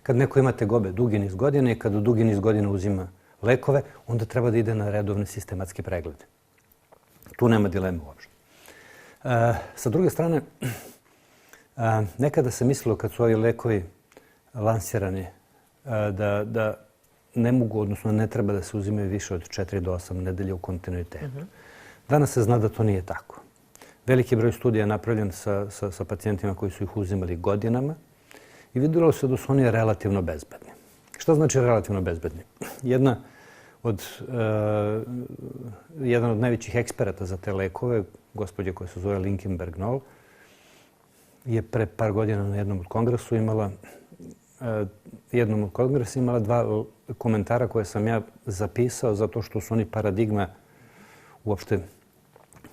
Kad neko ima tegobe dugi niz godina i kada dugi niz godina uzima lekove, onda treba da ide na redovne sistematske preglede. Tu nema dileme uopšte. Sa druge strane, nekada se mislilo kad su ovi lekovi lansirani da ne mogu, odnosno ne treba da se uzimaju više od 4 do 8 nedelja u kontinuitetu. Danas se zna da to nije tako. Veliki broj studija je napravljen sa pacijentima koji su ih uzimali godinama i vidjelo se da su oni relativno bezbedni. Šta znači relativno bezbedni? Jedan od najvećih eksperata za te lekove, gospođa koja se zove Linkenberg Knoll, je pre par godina na jednom od kongresa imala 2 komentara koje sam ja zapisao zato što su oni paradigma uopšte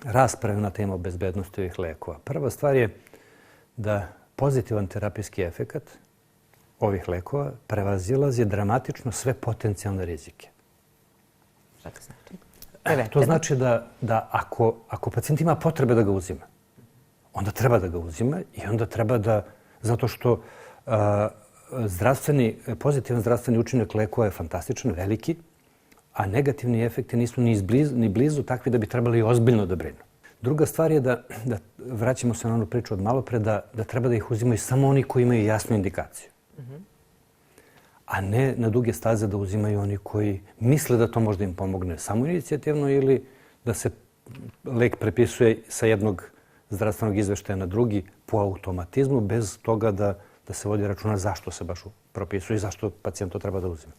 rasprave na temu bezbednosti ovih lekova. Prva stvar je da pozitivan terapijski efekat ovih lekova prevazilazi dramatično sve potencijalne rizike. Šta to znači? To znači da ako pacijent ima potrebe da ga uzima, onda treba da ga uzima i onda treba da, zato što pozitivan zdravstveni učinak lekova je fantastičan, veliki, a negativni efekti nisu ni blizu takvi da bi trebali ozbiljno da brinu. Druga stvar je da vraćamo se na onu priču od malo pre, da treba da ih uzimaju samo oni koji imaju jasnu indikaciju. A ne na duge staze da uzimaju oni koji misle da to možda im pomogne samoinicijativno ili da se lek prepisuje sa jednog zdravstvenog izveštaja na drugi po automatizmu bez toga da se vodi računa zašto se baš propisuje i zašto pacijent to treba da uzima.